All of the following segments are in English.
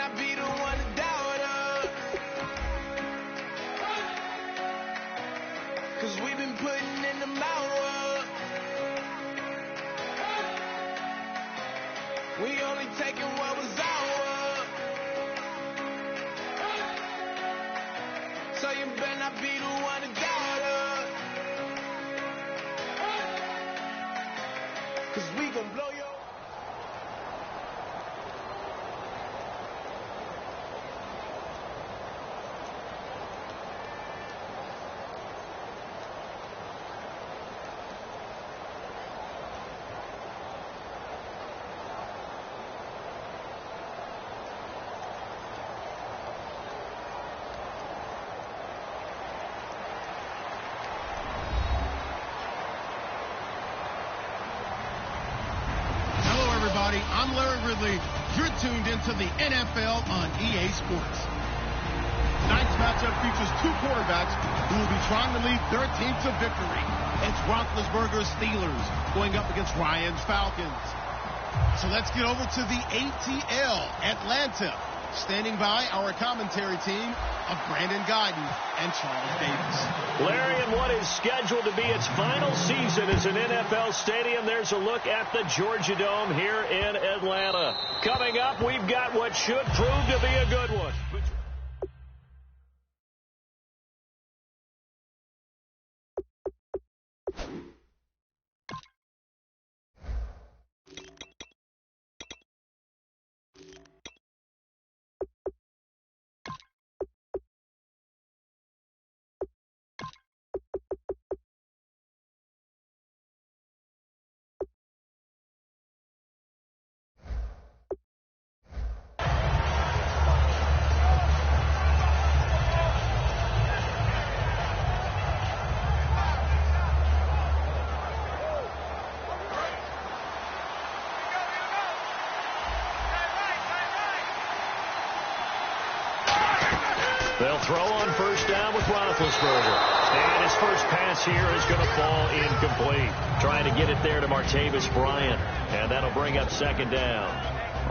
not be the one to doubt us. 'Cause we've been putting in the hours. We only taking what was ours. So you better not be the one to doubt us. 'Cause we gon' blow your... I'm Larry Ridley. You're tuned into the NFL on EA Sports. Tonight's matchup features two quarterbacks who will be trying to lead their team to victory. It's Roethlisberger's Steelers going up against Ryan's Falcons. So let's get over to the ATL, Atlanta. Standing by our commentary team of Brandon Guyton and Charles Davis. Larry, in what is scheduled to be its final season as an NFL stadium, there's a look at the Georgia Dome here in Atlanta. Coming up, we've got what should prove to be a good one. They'll throw on first down with Roethlisberger. And his first pass here is going to fall incomplete. Trying to get it there to Martavis Bryant. And that'll bring up second down.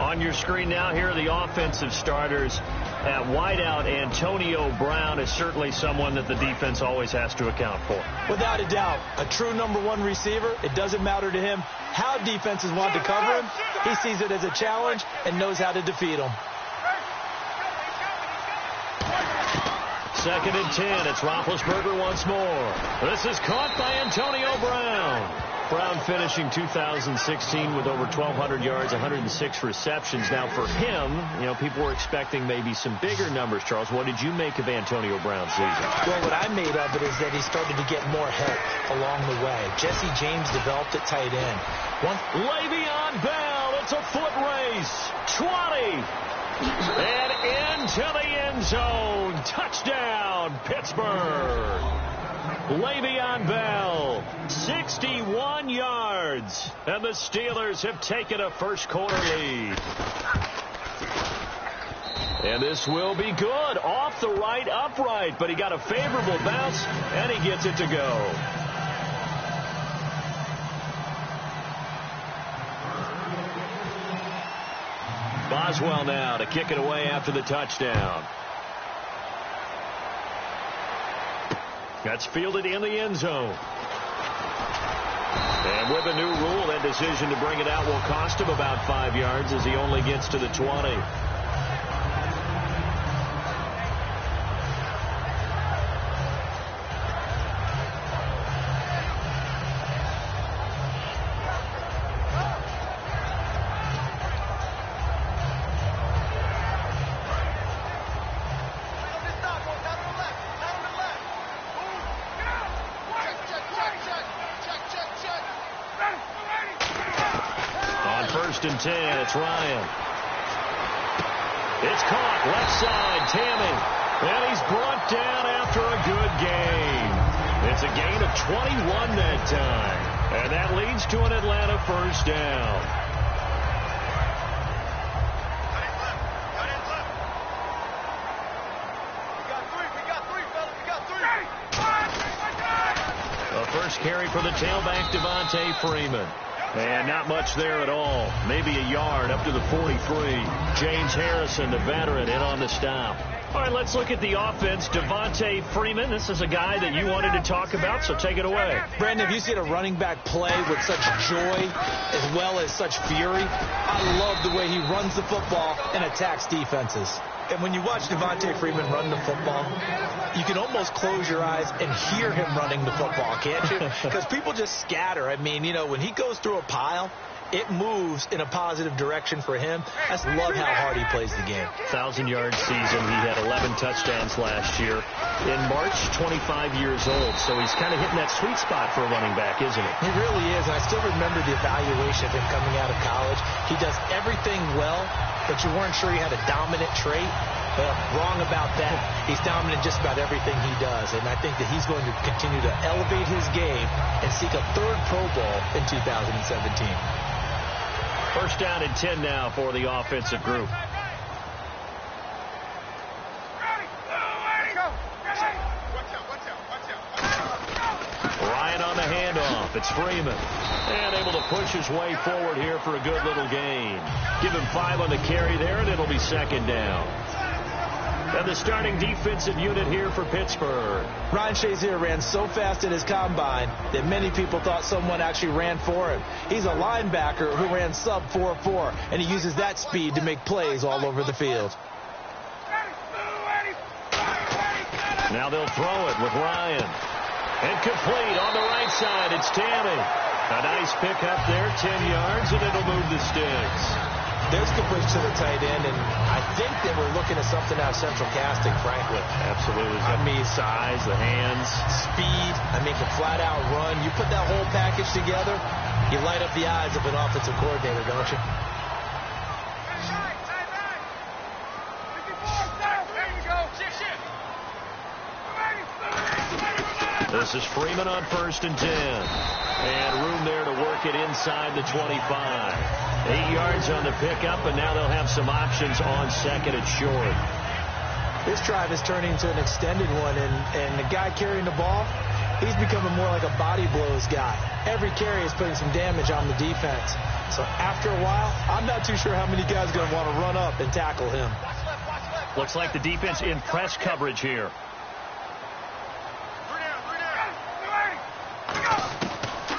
On your screen now, here are the offensive starters. At wideout, Antonio Brown is certainly someone that the defense always has to account for. Without a doubt, a true number one receiver. It doesn't matter to him how defenses want to cover him. He sees it as a challenge and knows how to defeat them. Second and 10. It's Roethlisberger once more. This is caught by Antonio Brown. Brown finishing 2016 with over 1,200 yards, 106 receptions. Now for him, people were expecting maybe some bigger numbers, Charles. What did you make of Antonio Brown's season? Well, what I made of it is that he started to get more help along the way. Jesse James developed at tight end. Le'Veon Bell, it's a foot race. 20. And into the end zone. Touchdown, Pittsburgh. Le'Veon Bell, 61 yards. And the Steelers have taken a first quarter lead. And this will be good. Off the right upright, but he got a favorable bounce, and he gets it to go. Boswell now to kick it away after the touchdown. That's fielded in the end zone. And with a new rule, that decision to bring it out will cost him about 5 yards as he only gets to the 20. And 10, it's Ryan. It's caught, left side, Tammy. And he's brought down after a good gain. It's a gain of 21 that time. And that leads to an Atlanta first down. A first carry for the tailback, Devontae Freeman. And not much there at all. Maybe a yard up to the 43. James Harrison, the veteran, in on the stop. All right, let's look at the offense. Devontae Freeman, this is a guy that you wanted to talk about, so take it away. Brandon, have you seen a running back play with such joy as well as such fury? I love the way he runs the football and attacks defenses. And when you watch Devontae Freeman run the football, you can almost close your eyes and hear him running the football, can't you? Because people just scatter. I mean, you know, when he goes through a pile, it moves in a positive direction for him. I just love how hard he plays the game. 1,000-yard season. He had 11 touchdowns last year. In March, 25 years old. So he's kind of hitting that sweet spot for a running back, isn't he? He really is. And I still remember the evaluation of him coming out of college. He does everything well, but you weren't sure he had a dominant trait. Well, wrong about that. He's dominant just about everything he does. And I think that he's going to continue to elevate his game and seek a third Pro Bowl in 2017. First down and 10 now for the offensive group. Ryan on the handoff. It's Freeman. And able to push his way forward here for a good little gain. Give him 5 on the carry there, and it'll be second down. And the starting defensive unit here for Pittsburgh. Ryan Shazier ran so fast in his combine that many people thought someone actually ran for him. He's a linebacker who ran sub 4.4, and he uses that speed to make plays all over the field. Now they'll throw it with Ryan. And complete on the right side. It's Tammy. A nice pickup there, 10 yards, and it'll move the sticks. There's the push to the tight end, and I think that we're looking at something out of central casting, frankly. Absolutely. I mean, size, the hands. Speed. I mean, can flat out run. You put that whole package together, you light up the eyes of an offensive coordinator, don't you? This is Freeman on 1st and 10. And room there to work it inside the 25. 8 yards on the pickup, and now they'll have some options on 2nd and short. This drive is turning into an extended one, and the guy carrying the ball, he's becoming more like a body blows guy. Every carry is putting some damage on the defense. So after a while, I'm not too sure how many guys are going to want to run up and tackle him. Looks like the defense in press coverage here.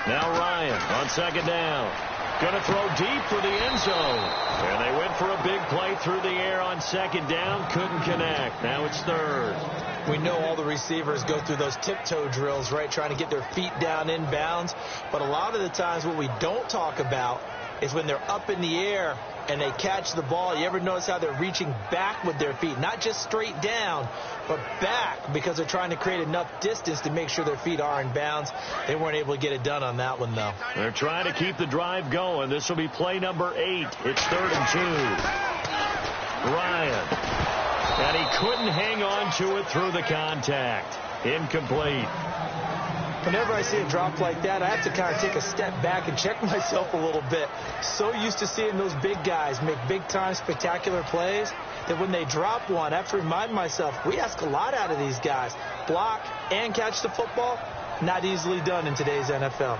Now Ryan on 2nd down. Going to throw deep for the end zone. And they went for a big play through the air on 2nd down. Couldn't connect. Now it's 3rd. We know all the receivers go through those tiptoe drills, right, trying to get their feet down inbounds. But a lot of the times what we don't talk about is when they're up in the air and they catch the ball. You ever notice how they're reaching back with their feet? Not just straight down, but back, because they're trying to create enough distance to make sure their feet are in bounds. They weren't able to get it done on that one, though. They're trying to keep the drive going. This will be play number 8. It's 3rd and 2. Ryan. And he couldn't hang on to it through the contact. Incomplete. Whenever I see a drop like that, I have to kind of take a step back and check myself a little bit. So used to seeing those big guys make big-time spectacular plays that when they drop one, I have to remind myself, we ask a lot out of these guys. Block and catch the football, not easily done in today's NFL.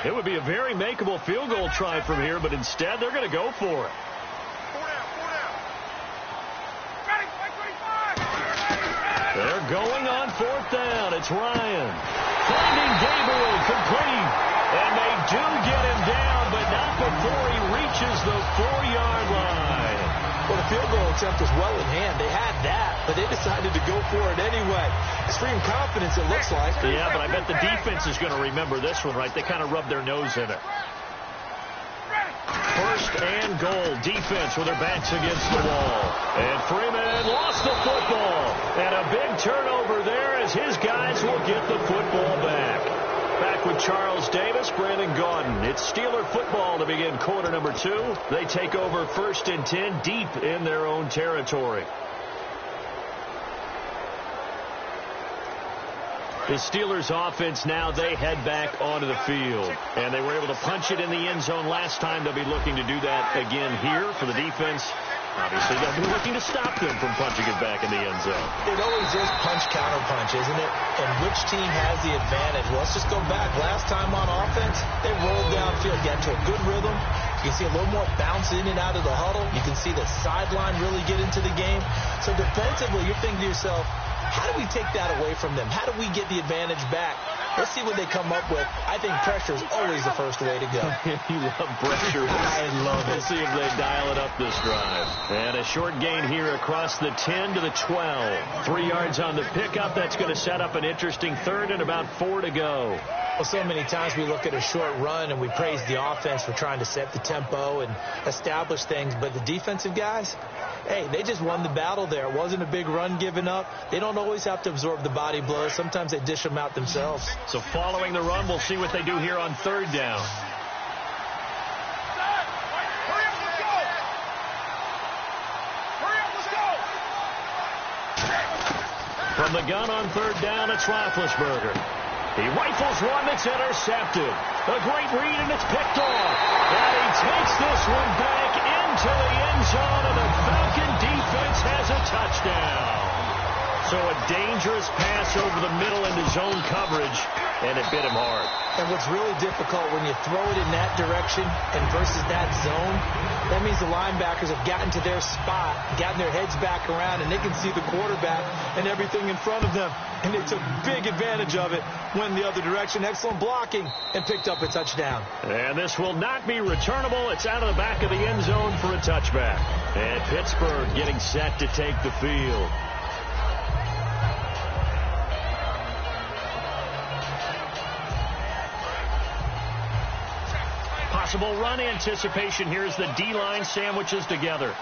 It would be a very makeable field goal try from here, but instead they're going to go for it. They're going on 4th down. It's Ryan. Finding Gabriel complete. And they do get him down, but not before he reaches the 4-yard line. Well, the field goal attempt was well in hand. They had that, but they decided to go for it anyway. Extreme confidence, it looks like. Yeah, but I bet the defense is going to remember this one, right? They kind of rubbed their nose in it. 1st and goal. Defense with their backs against the wall. And Freeman lost the football. And a big turnover there as his guys will get the football back. Back with Charles Davis, Brandon Gaudin. It's Steeler football to begin quarter number 2. They take over 1st and 10 deep in their own territory. The Steelers offense now, they head back onto the field. And they were able to punch it in the end zone last time. They'll be looking to do that again here for the defense. Obviously, they'll be looking to stop them from punching it back in the end zone. It always is punch, counter punch, isn't it? And which team has the advantage? Well, let's just go back. Last time on offense, they rolled downfield, got into a good rhythm. You can see a little more bounce in and out of the huddle. You can see the sideline really get into the game. So defensively, you're thinking to yourself, how do we take that away from them? How do we get the advantage back? Let's see what they come up with. I think pressure is always the first way to go. You love pressure. I love it. We'll see if they dial it up this drive. And a short gain here across the 10 to the 12. 3 yards on the pickup. That's going to set up an interesting third and about 4 to go. Well, so many times we look at a short run and we praise the offense for trying to set the tempo and establish things. But the defensive guys, hey, they just won the battle there. It wasn't a big run given up. They don't always have to absorb the body blows. Sometimes they dish them out themselves. So following the run, we'll see what they do here on third down. From the gun on third down, it's Roethlisberger. He rifles one that's intercepted. A great read, and it's picked off. And he takes this one back into the end zone, and the Falcon defense has a touchdown. So a dangerous pass over the middle into zone coverage, and it bit him hard. And what's really difficult when you throw it in that direction and versus that zone, that means the linebackers have gotten to their spot, gotten their heads back around, and they can see the quarterback and everything in front of them. And they took big advantage of it, went the other direction, excellent blocking, and picked up a touchdown. And this will not be returnable. It's out of the back of the end zone for a touchback. And Pittsburgh getting set to take the field. Possible run anticipation here as the D-line sandwiches together.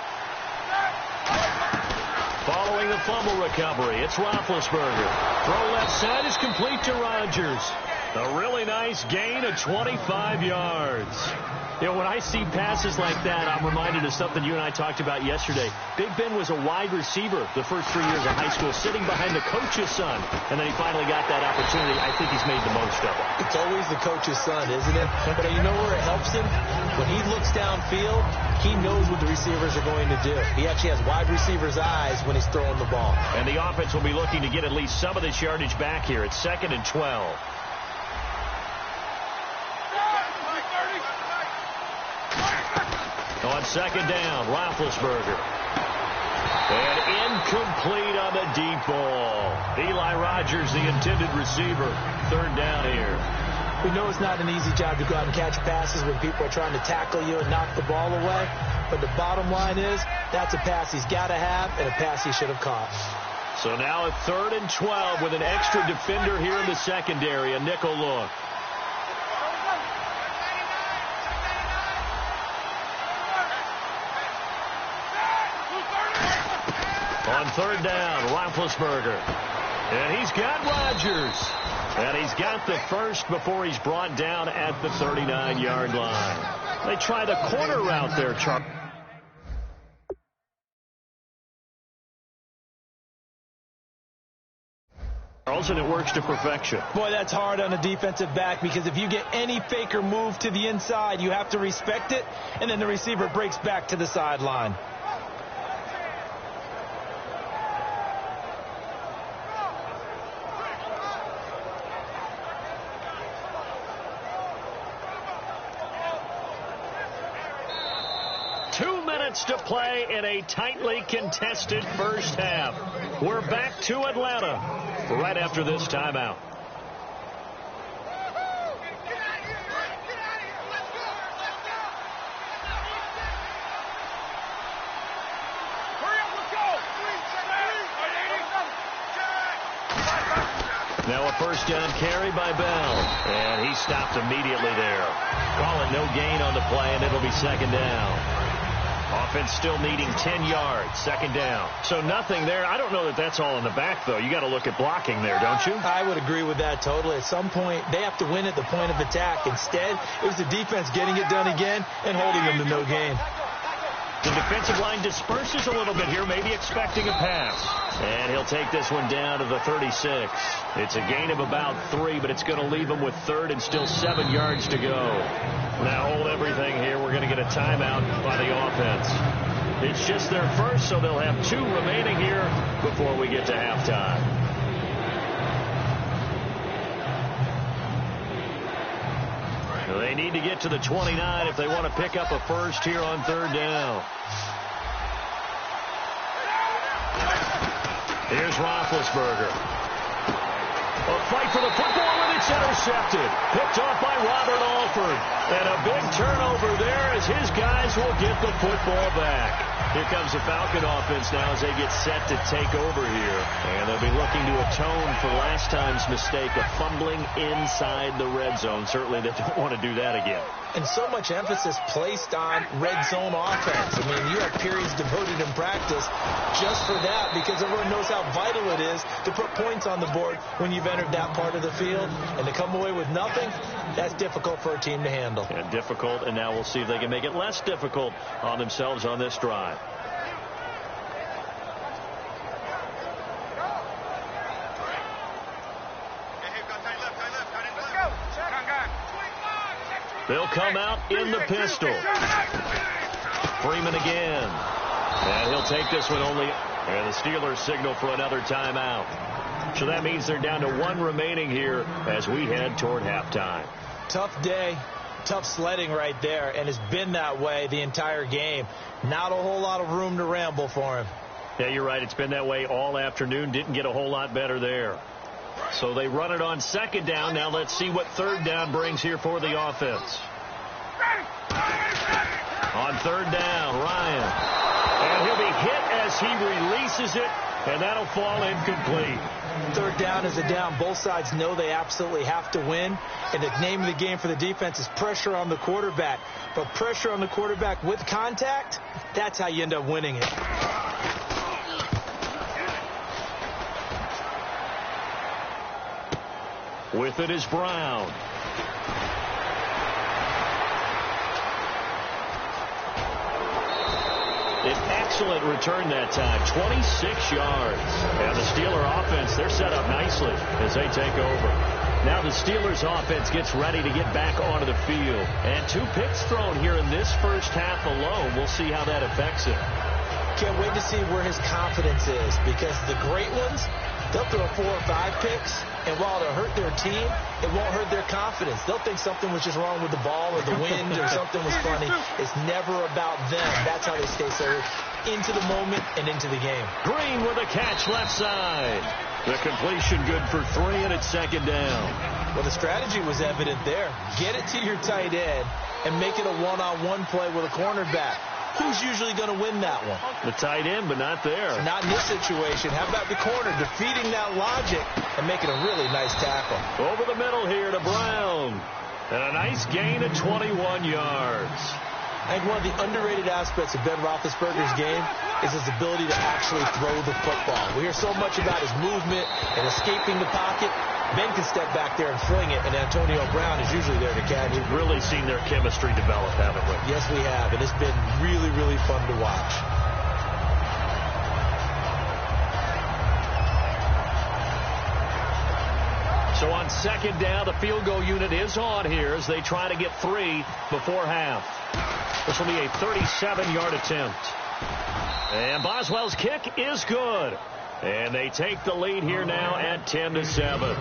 Following the fumble recovery, it's Roethlisberger. Throw left side is complete to Rodgers. A really nice gain of 25 yards. You know, when I see passes like that, I'm reminded of something you and I talked about yesterday. Big Ben was a wide receiver the first 3 years of high school, sitting behind the coach's son, and then he finally got that opportunity. I think he's made the most of it. It's always the coach's son, isn't it? But you know where it helps him? When he looks downfield, he knows what the receivers are going to do. He actually has wide receivers' eyes when he's throwing the ball. And the offense will be looking to get at least some of this yardage back here. It's 2nd and 12. On 2nd down, Roethlisberger. And incomplete on the deep ball. Eli Rogers, the intended receiver. 3rd down here. We know it's not an easy job to go out and catch passes when people are trying to tackle you and knock the ball away. But the bottom line is, that's a pass he's got to have and a pass he should have caught. So now a 3rd and 12 with an extra defender here in the secondary, a nickel look. On 3rd down, Roethlisberger. And he's got Rodgers. And he's got the first before he's brought down at the 39-yard line. They try the corner route there, Charles. And it works to perfection. Boy, that's hard on a defensive back, because if you get any fake or move to the inside, you have to respect it, and then the receiver breaks back to the sideline. To play in a tightly contested first half. We're back to Atlanta right after this timeout. Now a first down carry by Bell. And he stopped immediately there. Call it no gain on the play, and it'll be 2nd down. Offense still needing 10 yards, 2nd down. So nothing there. I don't know that that's all in the back, though. You got to look at blocking there, don't you? I would agree with that totally. At some point, they have to win at the point of attack. Instead, it was the defense getting it done again and holding them to no gain. The defensive line disperses a little bit here, maybe expecting a pass. And he'll take this one down to the 36. It's a gain of about 3, but it's going to leave him with 3rd and still 7 yards to go. Now hold everything here. We're going to get a timeout by the offense. It's just their first, so they'll have 2 remaining here before we get to halftime. They need to get to the 29 if they want to pick up a first here on 3rd down. Here's Roethlisberger. A fight for the football, and it's intercepted. Picked off by Robert Alford. And a big turnover there as his guys will get the football back. Here comes the Falcon offense now as they get set to take over here. And they'll be looking to atone for last time's mistake of fumbling inside the red zone. Certainly they don't want to do that again. And so much emphasis placed on red zone offense. I mean, you have periods devoted in practice just for that because everyone knows how vital it is to put points on the board when you've entered that part of the field. And to come away with nothing, that's difficult for a team to handle. And difficult, and now we'll see if they can make it less difficult on themselves on this drive. They'll come out in the pistol. Freeman again. And he'll take this one only. And the Steelers signal for another timeout. So that means they're down to 1 remaining here as we head toward halftime. Tough day. Tough sledding right there. And it's been that way the entire game. Not a whole lot of room to ramble for him. Yeah, you're right. It's been that way all afternoon. Didn't get a whole lot better there. So they run it on 2nd down. Now let's see what 3rd down brings here for the offense. On 3rd down, Ryan. And he'll be hit as he releases it, and that'll fall incomplete. 3rd down is a down. Both sides know they absolutely have to win. And the name of the game for the defense is pressure on the quarterback. But pressure on the quarterback with contact, that's how you end up winning it. With it is Brown. An excellent return that time, 26 yards. And the Steeler offense, they're set up nicely as they take over. Now the Steelers offense gets ready to get back onto the field. And 2 picks thrown here in this first half alone. We'll see how that affects him. Can't wait to see where his confidence is because the great ones, they'll throw 4 or 5 picks. And while it'll hurt their team, it won't hurt their confidence. They'll think something was just wrong with the ball or the wind or something was funny. It's never about them. That's how they stay so into the moment and into the game. Green with a catch left side. The completion good for 3, and it's 2nd down. Well, the strategy was evident there. Get it to your tight end and make it a one-on-one play with a cornerback. Who's usually going to win that one? The tight end, but not there. Not in this situation. How about the corner defeating that logic and making a really nice tackle? Over the middle here to Brown. And a nice gain of 21 yards. I think one of the underrated aspects of Ben Roethlisberger's game is his ability to actually throw the football. We hear so much about his movement and escaping the pocket. Ben can step back there and fling it, and Antonio Brown is usually there to catch it. We've really seen their chemistry develop, haven't we? Yes, we have, and it's been really, really fun to watch. So on 2nd down, the field goal unit is on here as they try to get 3 before half. This will be a 37-yard attempt. And Boswell's kick is good. And they take the lead here now at 10-7.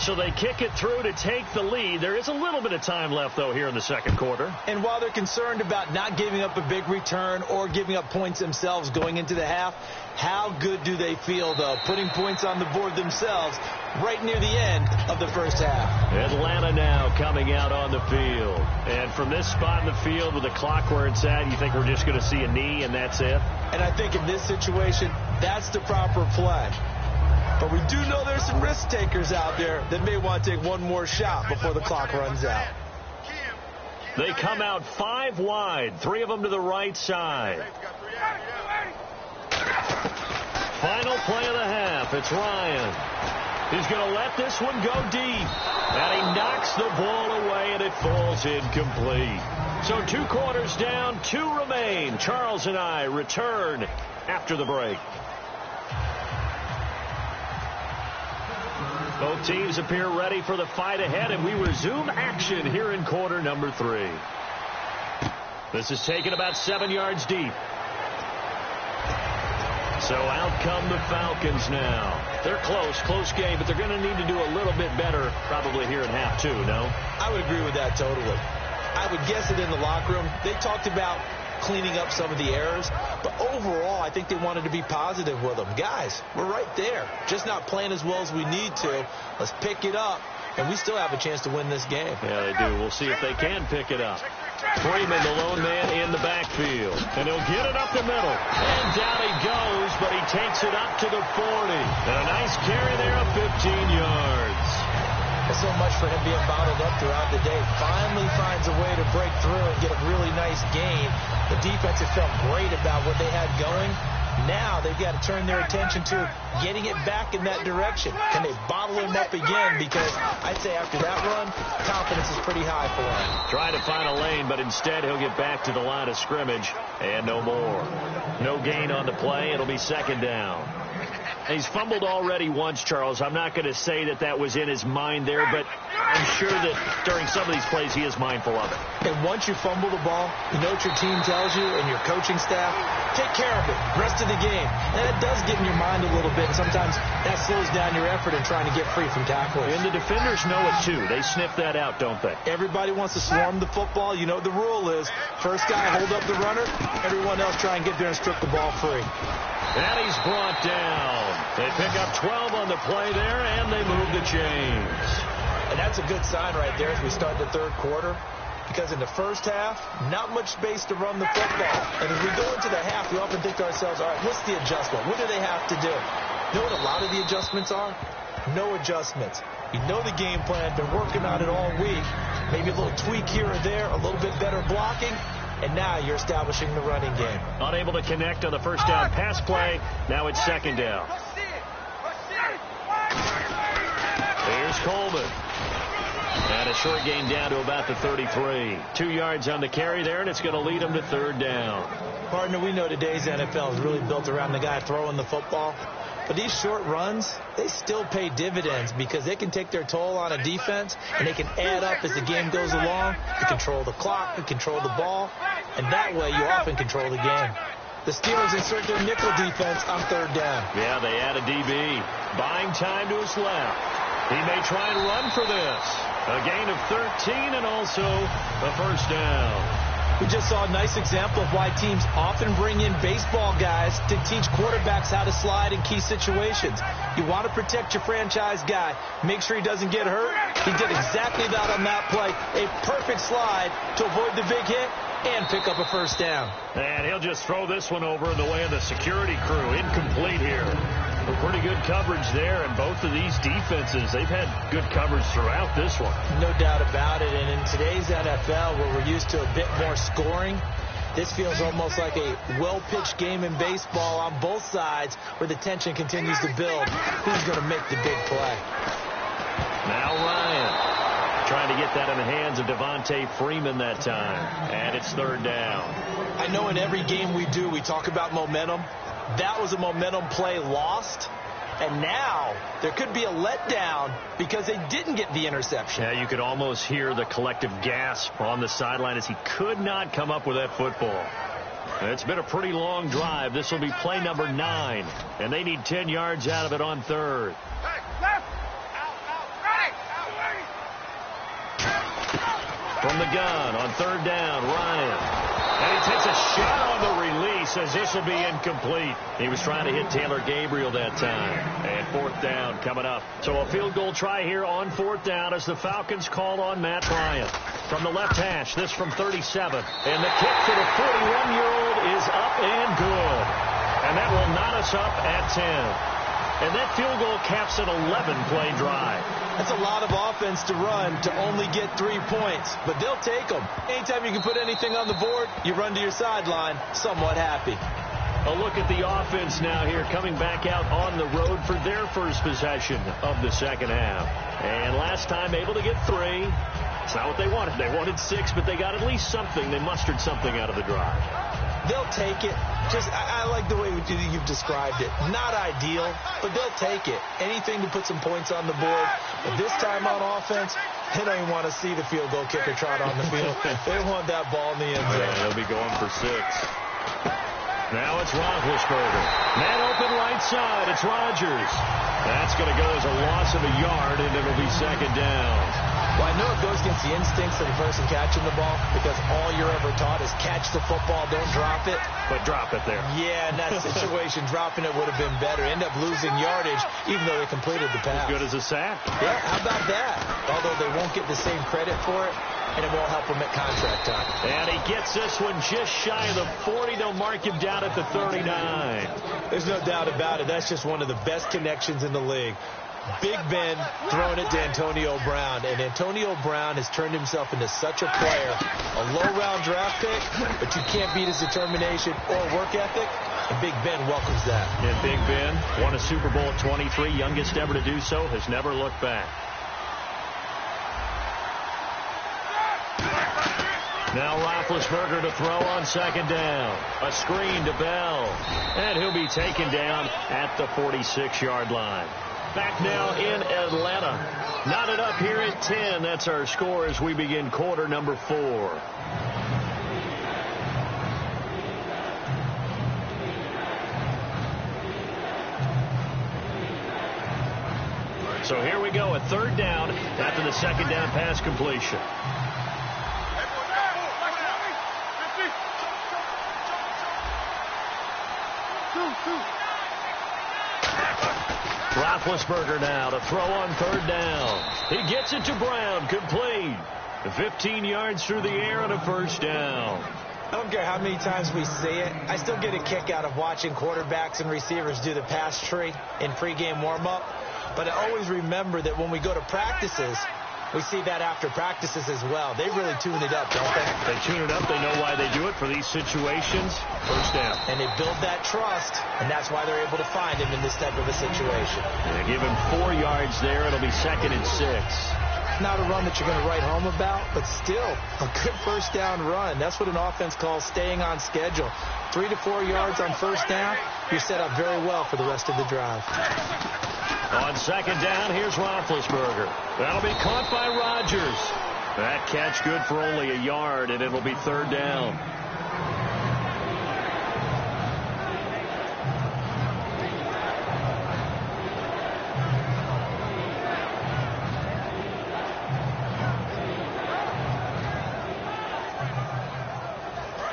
So they kick it through to take the lead. There is a little bit of time left, though, here in the 2nd quarter. And while they're concerned about not giving up a big return or giving up points themselves going into the half, how good do they feel, though, putting points on the board themselves right near the end of the first half? Atlanta now coming out on the field. And from this spot in the field with the clock where it's at, you think we're just going to see a knee and that's it? And I think in this situation, that's the proper play. But we do know there's some risk takers out there that may want to take one more shot before the clock runs out. They come out 5 wide, 3 of them to the right side. Final play of the half. It's Ryan. He's going to let this one go deep. And he knocks the ball away, and it it falls incomplete. So 2 quarters down, 2 remain. Charles and I return after the break. Both teams appear ready for the fight ahead, and we resume action here in quarter number 3. This is taken about 7 yards deep. So out come the Falcons now. They're close game, but they're going to need to do a little bit better probably here in half 2, no? I would agree with that totally. I would guess that in the locker room, they talked about cleaning up some of the errors, but overall, I think they wanted to be positive with them. Guys, we're right there, just not playing as well as we need to. Let's pick it up, and we still have a chance to win this game. Yeah, they do. We'll see if they can pick it up. Freeman, the lone man in the backfield, and he'll get it up the middle. And down he goes, but he takes it up to the 40. And a nice carry there of 15 yards. There's so much for him being bottled up throughout the day. Finally finds a way to break through and get a really nice gain. The defense had felt great about what they had going. Now they've got to turn their attention to getting it back in that direction. Can they bottle him up again? Because I'd say after that run, confidence is pretty high for him. Trying to find a lane, but instead he'll get back to the line of scrimmage. And no more. No gain on the play. It'll be second down. He's fumbled already once, Charles. I'm not going to say that that was in his mind there, but I'm sure that during some of these plays he is mindful of it. And once you fumble the ball, you know what your team tells you and your coaching staff? Take care of it. Rest of the game. And it does get in your mind a little bit. And sometimes that slows down your effort in trying to get free from tackles. And the defenders know it, too. They sniff that out, don't they? Everybody wants to swarm the football. You know what the rule is. First guy, hold up the runner. Everyone else try and get there and strip the ball free. And he's brought down. They pick up 12 on the play there, and they move the chains. And that's a good sign right there as we start the third quarter. Because in the first half, not much space to run the football. And as we go into the half, we often think to ourselves, all right, what's the adjustment? What do they have to do? You know what a lot of the adjustments are? No adjustments. You know the game plan, been working on it all week. Maybe a little tweak here or there, a little bit better blocking. And now you're establishing the running game. Unable to connect on the first down pass play. Now it's second down. Here's Coleman. And a short gain down to about the 33. 2 yards on the carry there, and it's going to lead them to third down. Partner, we know today's NFL is really built around the guy throwing the football. But these short runs, they still pay dividends because they can take their toll on a defense, and they can add up as the game goes along. You control the clock, you control the ball, and that way you often control the game. The Steelers insert their nickel defense on third down. Yeah, they add a DB. Buying time to his left. He may try and run for this. A gain of 13 and also a first down. We just saw a nice example of why teams often bring in baseball guys to teach quarterbacks how to slide in key situations. You want to protect your franchise guy. Make sure he doesn't get hurt. He did exactly that on that play. A perfect slide to avoid the big hit and pick up a first down. And he'll just throw this one over in the way of the security crew. Incomplete here. Pretty good coverage there, and both of these defenses, they've had good coverage throughout this one. No doubt about it, and in today's NFL, where we're used to a bit more scoring, this feels almost like a well-pitched game in baseball on both sides where the tension continues to build. Who's going to make the big play? Now Ryan trying to get that in the hands of Devontae Freeman that time, and it's third down. I know in every game we do, we talk about momentum. That was a momentum play lost, and now there could be a letdown because they didn't get the interception. Yeah, you could almost hear the collective gasp on the sideline as he could not come up with that football. It's been a pretty long drive. This will be play number 9, and they need 10 yards out of it on third. From the gun on third down, Ryan. And he takes a shot on the release as this will be incomplete. He was trying to hit Taylor Gabriel that time. And fourth down coming up. So a field goal try here on fourth down as the Falcons call on Matt Ryan. From the left hash, this from 37. And the kick for the 41-year-old is up and good. And that will knot us up at 10. And that field goal caps an 11-play drive. That's a lot of offense to run to only get 3 points, but they'll take them. Anytime you can put anything on the board, you run to your sideline somewhat happy. A look at the offense now here coming back out on the road for their first possession of the second half. And last time able to get 3. It's not what they wanted. They wanted 6, but they got at least something. They mustered something out of the drive. They'll take it. I like the way you've described it. Not ideal, but they'll take it. Anything to put some points on the board. But this time on offense, they don't even want to see the field goal kicker trot on the field. They want that ball in the end zone. Yeah, they'll be going for 6. Now it's Roethlisberger. Man open right side. It's Rodgers. That's going to go as a loss of a yard, and it'll be second down. Well, I know it goes against the instincts of the person catching the ball because all you're ever taught is catch the football, don't drop it. But drop it there. Yeah, in that situation, dropping it would have been better. End up losing yardage, even though they completed the pass. As good as a sack. Yeah, how about that? Although they won't get the same credit for it, and it won't help him at contract time. And he gets this one just shy of the 40. They'll mark him down at the 39. There's no doubt about it. That's just one of the best connections in the league. Big Ben throwing it to Antonio Brown, and Antonio Brown has turned himself into such a player. A low-round draft pick, but you can't beat his determination or work ethic, and Big Ben welcomes that. And Big Ben won a Super Bowl at 23, youngest ever to do so, has never looked back. Now Roethlisberger to throw on second down. A screen to Bell, and he'll be taken down at the 46-yard line. Back now in Atlanta. Knotted up here at 10. That's our score as we begin quarter number 4. So here we go, a third down after the second down pass completion. Roethlisberger now to throw on third down. He gets it to Brown, complete. 15 yards through the air and a first down. I don't care how many times we see it. I still get a kick out of watching quarterbacks and receivers do the pass tree in pregame warm-up. But I always remember that when we go to practices, we see that after practices as well. They really tune it up, don't they? They tune it up. They know why they do it for these situations. First down. And they build that trust, and that's why they're able to find him in this type of a situation. And they give him 4 yards there. It'll be second and 6. Not a run that you're going to write home about, but still a good first down run. That's what an offense calls staying on schedule. 3 to 4 yards on first down, you're set up very well for the rest of the drive. On second down, here's Roethlisberger. That'll be caught by Rodgers. That catch good for only a yard, and it'll be third down.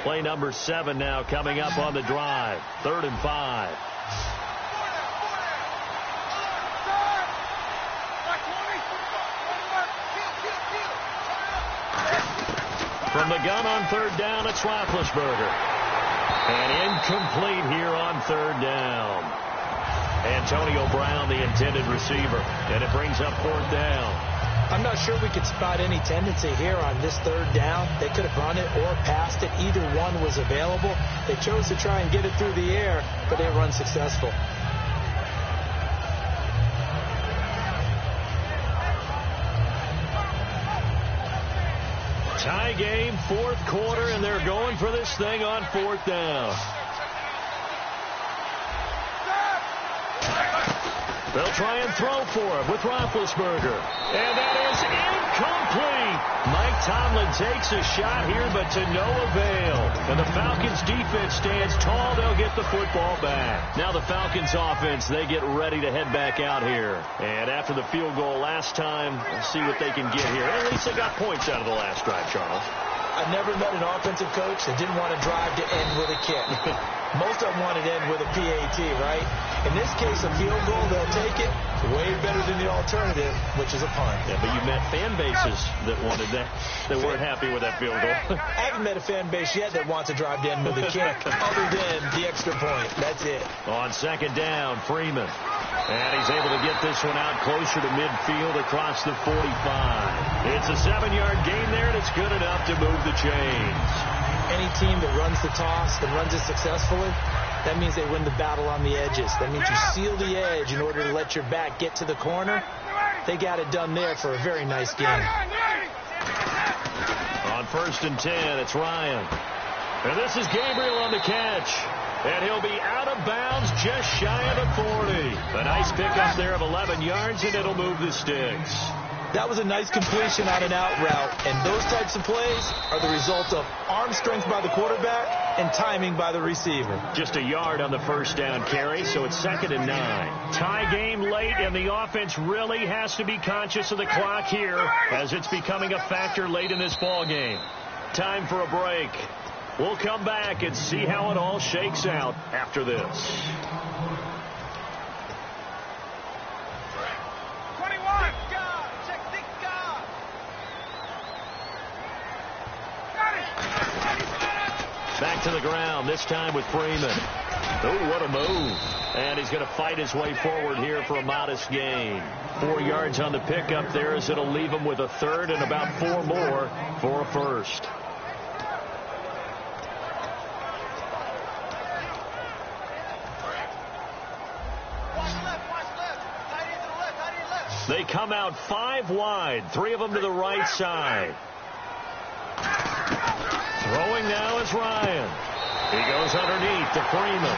Play number 7 now coming up on the drive. 3rd and 5. From the gun on third down, it's Roethlisberger. And incomplete here on third down. Antonio Brown, the intended receiver. And it brings up 4th down. I'm not sure we could spot any tendency here on this third down. They could have run it or passed it. Either one was available. They chose to try and get it through the air, but they were unsuccessful. Tie game, 4th quarter, and they're going for this thing on 4th down. They'll try and throw for it with Roethlisberger. And that is incomplete. Mike Tomlin takes a shot here, but to no avail. And the Falcons defense stands tall. They'll get the football back. Now the Falcons offense, they get ready to head back out here. And after the field goal last time, we'll see what they can get here. At least they got points out of the last drive, Charles. I've never met an offensive coach that didn't want to drive to end with a kick. Most of them wanted to end with a PAT, right? In this case, a field goal, they'll take it. Way better than the alternative, which is a punt. Yeah, but you met fan bases that wanted that, that weren't happy with that field goal. I haven't met a fan base yet that wants to drive to end with a kick, other than the extra point. That's it. On second down, Freeman. And he's able to get this one out closer to midfield across the 45. It's a 7-yard gain there, and it's good enough to move the chains. Any team that runs the toss and runs it successfully, that means they win the battle on the edges. That means you seal the edge in order to let your back get to the corner. They got it done there for a very nice game. 1st and 10. It's Ryan. And this is Gabriel on the catch. And he'll be out of bounds just shy of the 40. A nice pickup there of 11 yards, and it'll move the sticks. That was a nice completion on an out route, and those types of plays are the result of arm strength by the quarterback and timing by the receiver. Just a yard on the 1st down carry, so it's 2nd and 9. Tie game late, and the offense really has to be conscious of the clock here as it's becoming a factor late in this ball game. Time for a break. We'll come back and see how it all shakes out after this. 21. Back to the ground, this time with Freeman. Oh, what a move. And he's going to fight his way forward here for a modest gain. 4 yards on the pickup there as it'll leave him with a 3rd and about 4 more for a 1st. They come out 5 wide, 3 of them to the right side. Throwing now is Ryan. He goes underneath to Freeman.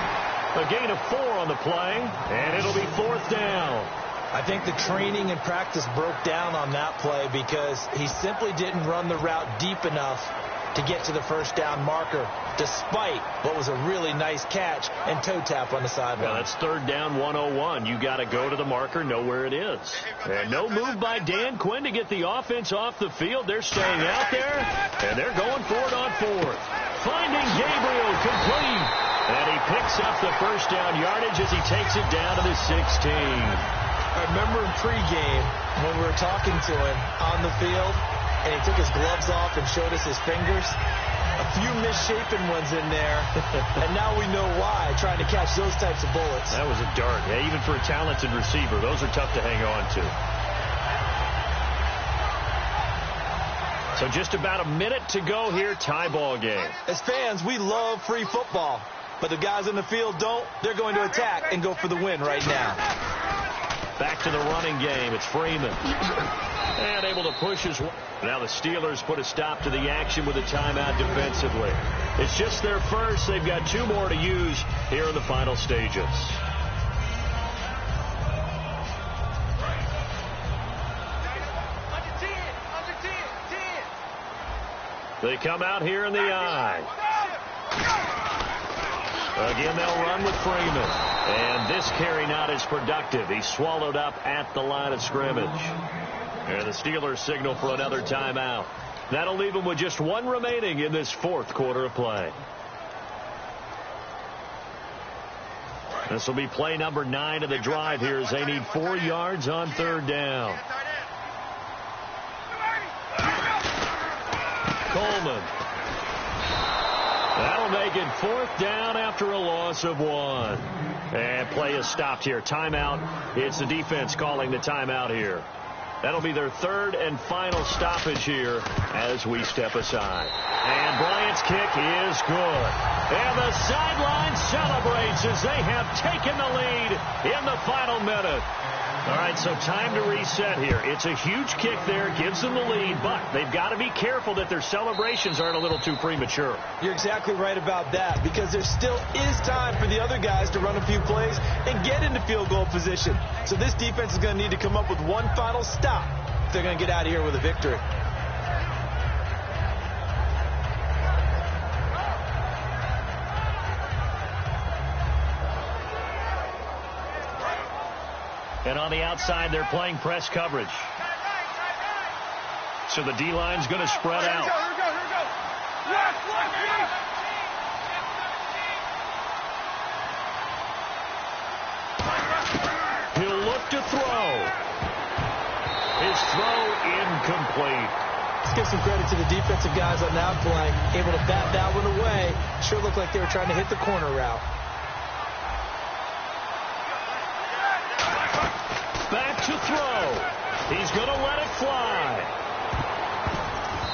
A gain of 4 on the play, and it'll be 4th down. I think the training and practice broke down on that play because he simply didn't run the route deep enough to get to the 1st down marker, despite what was a really nice catch and toe tap on the sideline. Well, that's 3rd down 101. You got to go to the marker, know where it is. And no move by Dan Quinn to get the offense off the field. They're staying out there, and they're going for it on 4th. Finding Gabriel complete. And he picks up the 1st down yardage as he takes it down to the 16. I remember in pregame when we were talking to him on the field, and he took his gloves off and showed us his fingers. A few misshapen ones in there, and now we know why, trying to catch those types of bullets. That was a dart. Yeah, even for a talented receiver, those are tough to hang on to. So just about a minute to go here, tie ball game. As fans, we love free football, but the guys in the field don't. They're going to attack and go for the win right now. Back to the running game. It's Freeman. And able to push his way. Now the Steelers put a stop to the action with a timeout defensively. It's just their first. They've got 2 more to use here in the final stages. They come out here in the I. Again, they'll run with Freeman. And this carry not as productive. He's swallowed up at the line of scrimmage. And the Steelers signal for another timeout. That'll leave them with just 1 remaining in this 4th quarter of play. This will be play number 9 of the drive here as they need 4 yards on 3rd down. Coleman. That'll make it 4th down after a loss of 1. And play is stopped here. Timeout. It's the defense calling the timeout here. That'll be their 3rd and final stoppage here as we step aside. And Bryant's kick is good. And the sideline celebrates as they have taken the lead in the final minute. All right, so time to reset here. It's a huge kick there, gives them the lead, but they've got to be careful that their celebrations aren't a little too premature. You're exactly right about that, because there still is time for the other guys to run a few plays and get into field goal position. So this defense is going to need to come up with one final stop if they're going to get out of here with a victory. And on the outside, they're playing press coverage. So the D-line's going to spread out. He'll look to throw. His throw incomplete. Let's give some credit to the defensive guys on that play. Able to bat that one away. Sure looked like they were trying to hit the corner route. Back to throw. He's going to let it fly.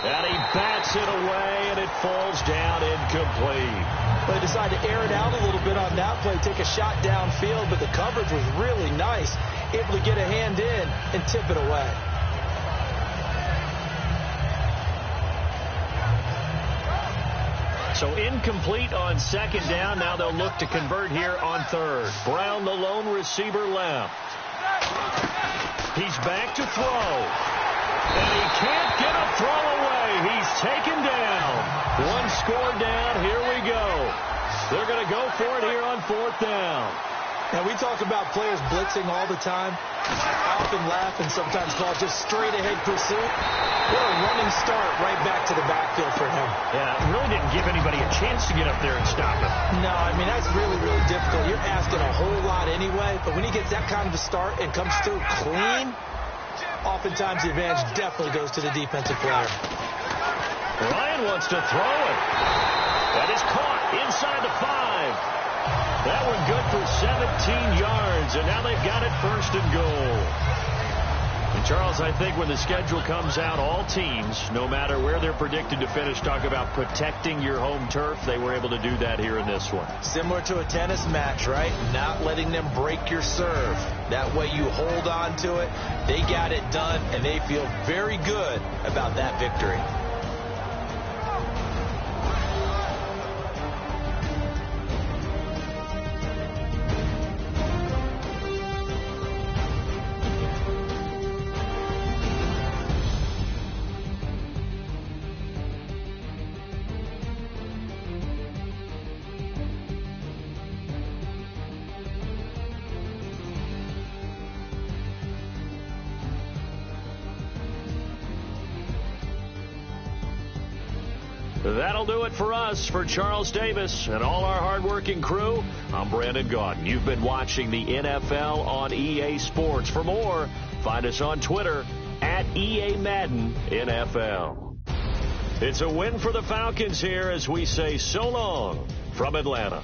And he bats it away, and it falls down incomplete. They decided to air it out a little bit on that play, take a shot downfield, but the coverage was really nice. Able to get a hand in and tip it away. So incomplete on second down. Now they'll look to convert here on third. Brown, the lone receiver left. He's back to throw. And he can't get a throw away. He's taken down. One score down. Here we go. They're going to go for it here on fourth down. And we talk about players blitzing all the time. I often laugh and sometimes call it just straight-ahead pursuit. What a running start right back to the backfield for him. Yeah, it really didn't give anybody a chance to get up there and stop him. No, I mean, that's really, really difficult. You're asking a whole lot anyway, but when he gets that kind of a start and comes through clean, oftentimes the advantage definitely goes to the defensive player. Ryan wants to throw it. That is caught inside the 5. That one good for 17 yards, and now they've got it first and goal. And Charles, I think when the schedule comes out, all teams, no matter where they're predicted to finish, talk about protecting your home turf. They were able to do that here in this one. Similar to a tennis match, right? Not letting them break your serve. That way you hold on to it. They got it done, and they feel very good about that victory. That'll do it for us. For Charles Davis and all our hardworking crew, I'm Brandon Gaudin. You've been watching the NFL on EA Sports. For more, find us on Twitter at EA Madden NFL. It's a win for the Falcons here as we say so long from Atlanta.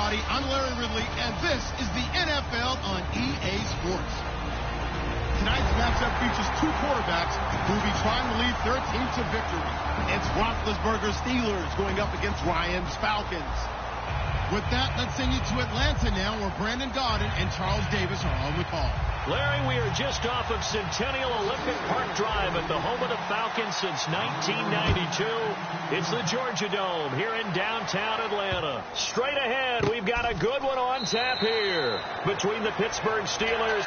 everybody. I'm Larry Ridley, and this is the NFL on EA Sports. Tonight's matchup features two quarterbacks who will be trying to lead their team to victory. It's Roethlisberger's Steelers going up against Ryan's Falcons. With that, let's send you to Atlanta now, where Brandon Gaudin and Charles Davis are on the call. Larry, we are just off of Centennial Olympic Park Drive at the home of the Falcons since 1992. It's the Georgia Dome here in downtown Atlanta. Straight ahead, we've got a good one on tap here between the Pittsburgh Steelers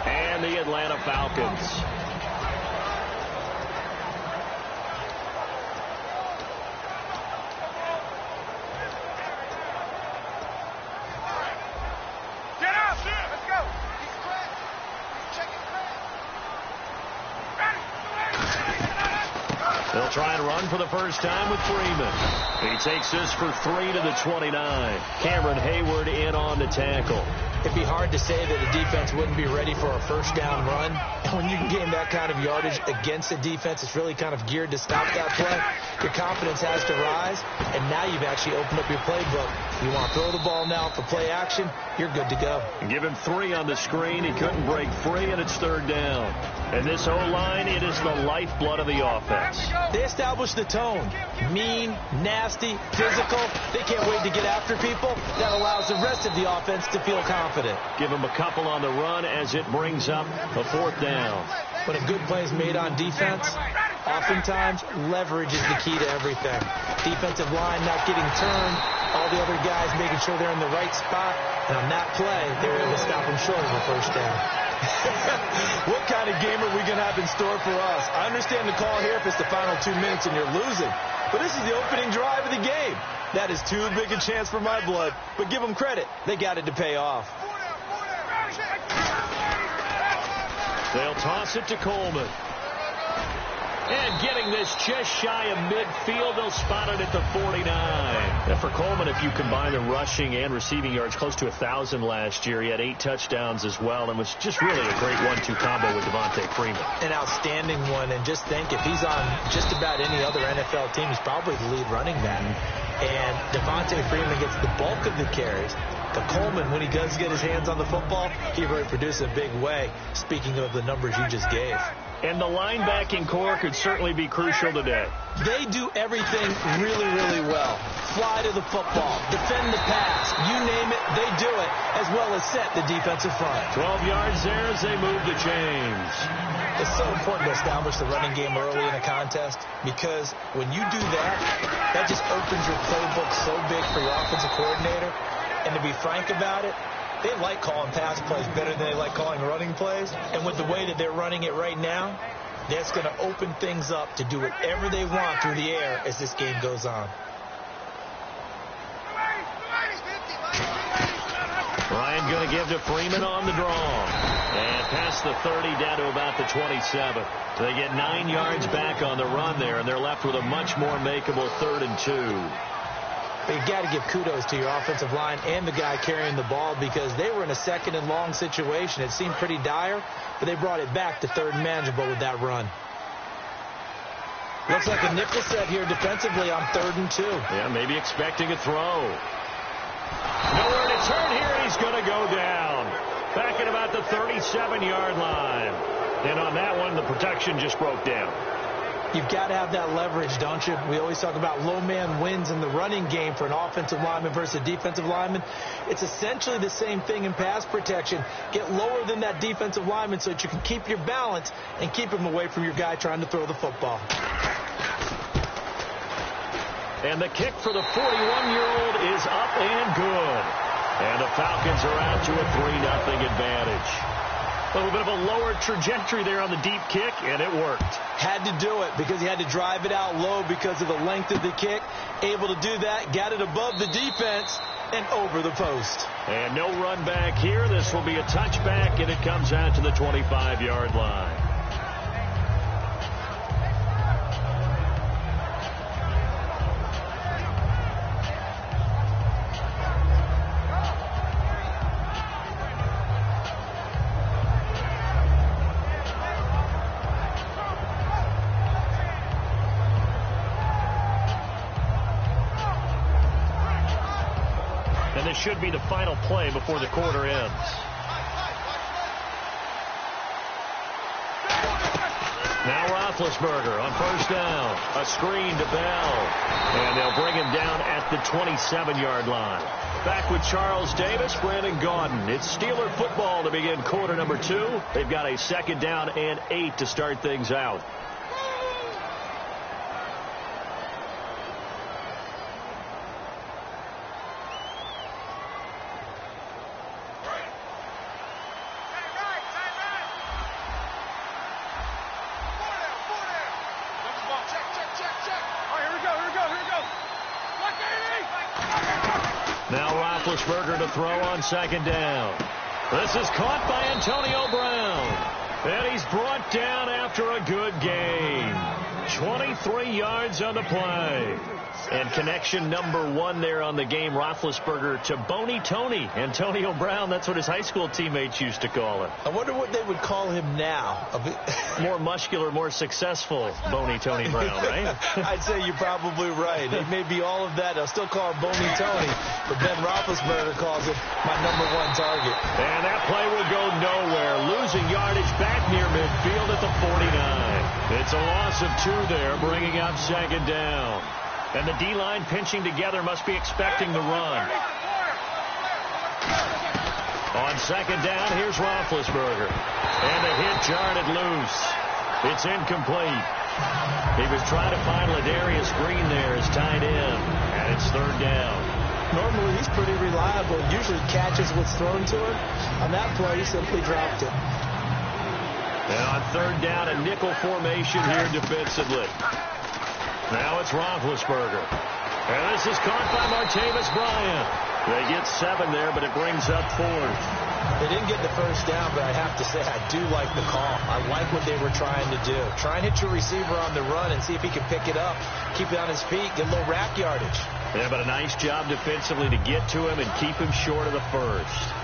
and the Atlanta Falcons. Get out! Let's go! He's cracked. He's checking crack. They'll try and run for the first time with Freeman. He takes this for 3 to the 29. Cameron Hayward in on the tackle. It'd be hard to say that a defense wouldn't be ready for a first down run. And when you can gain that kind of yardage against a defense, it's really kind of geared to stop that play. Your confidence has to rise, and now you've actually opened up your playbook. You want to throw the ball now for play action, you're good to go. Give him 3 on the screen. He couldn't break free, and it's 3rd down. And this O-line, it is the lifeblood of the offense. They establish the tone. Mean, nasty, physical. They can't wait to get after people. That allows the rest of the offense to feel confident. Give him a couple on the run as it brings up a 4th down. When a good play is made on defense, oftentimes leverage is the key to everything. Defensive line not getting turned, all the other guys making sure they're in the right spot, and on that play, they're able to stop them short of a first down. What kind of game are we going to have in store for us? I understand the call here if it's the final 2 minutes and you're losing, but this is the opening drive of the game. That is too big a chance for my blood, but give them credit. They got it to pay off. They'll toss it to Coleman. And getting this just shy of midfield, they'll spot it at the 49. And for Coleman, if you combine the rushing and receiving yards, close to 1,000 last year. He had 8 touchdowns as well and was just really a great 1-2 combo with Devontae Freeman. An outstanding one, and just think, if he's on just about any other NFL team, he's probably the lead running back. And Devontae Freeman gets the bulk of the carries. But Coleman, when he does get his hands on the football, he really produces a big way, speaking of the numbers you just gave. And the linebacking core could certainly be crucial today. They do everything really, really well. Fly to the football, defend the pass, you name it, they do it, as well as set the defensive front. 12 yards there as they move the chains. It's so important to establish the running game early in a contest, because when you do that, that just opens your playbook so big for your offensive coordinator. And to be frank about it, they like calling pass plays better than they like calling running plays. And with the way that they're running it right now, that's going to open things up to do whatever they want through the air as this game goes on. Ryan going to give to Freeman on the draw. And past the 30 down to about the 27. So they get 9 yards back on the run there, and they're left with a much more makeable 3rd and 2. But you got to give kudos to your offensive line and the guy carrying the ball, because they were in a 2nd and long situation. It seemed pretty dire, but they brought it back to 3rd and manageable with that run. Looks like a nickel set here defensively on 3rd and 2. Yeah, maybe expecting a throw. Nowhere to turn here. He's going to go down. Back at about the 37-yard line. And on that one, the protection just broke down. You've got to have that leverage, don't you? We always talk about low man wins in the running game for an offensive lineman versus a defensive lineman. It's essentially the same thing in pass protection. Get lower than that defensive lineman so that you can keep your balance and keep him away from your guy trying to throw the football. And the kick for the 41-year-old is up and good. And the Falcons are out to a 3-0 advantage. A little bit of a lower trajectory there on the deep kick, and it worked. Had to do it because he had to drive it out low because of the length of the kick. Able to do that, got it above the defense and over the post. And no run back here. This will be a touchback, and it comes out to the 25-yard line. And this should be the final play before the quarter ends. Now Roethlisberger on first down. A screen to Bell. And they'll bring him down at the 27-yard line. Back with Charles Davis, Brandon Gaudin. It's Steeler football to begin quarter number 2. They've got a 2nd down and 8 to start things out. Now Roethlisberger to throw on 2nd down. This is caught by Antonio Brown. And he's brought down after a good gain. 23 yards on the play. And connection number 1 there on the game, Roethlisberger to Boney Tony. Antonio Brown, that's what his high school teammates used to call him. I wonder what they would call him now. More muscular, more successful Boney Tony Brown, right? I'd say you're probably right. It may be all of that. They'll still call him Boney Tony, but Ben Roethlisberger calls him my number 1 target. And that play will go nowhere. Losing yardage back near midfield at the 49. It's a loss of 2 there, bringing up 2nd down. And the D-line pinching together must be expecting the run. On 2nd down, here's Roethlisberger. And the hit jarred it loose. It's incomplete. He was trying to find Ladarius Green there as tight end. And it's 3rd down. Normally, he's pretty reliable. Usually catches what's thrown to him. On that play, he simply dropped it. And on 3rd down, a nickel formation here defensively. Now it's Roethlisberger. And this is caught by Martavis Bryant. They get 7 there, but it brings up 4th. They didn't get the 1st down, but I have to say I do like the call. I like what they were trying to do. Try and hit your receiver on the run and see if he can pick it up. Keep it on his feet. Get a little rack yardage. Yeah, but a nice job defensively to get to him and keep him short of the 1st.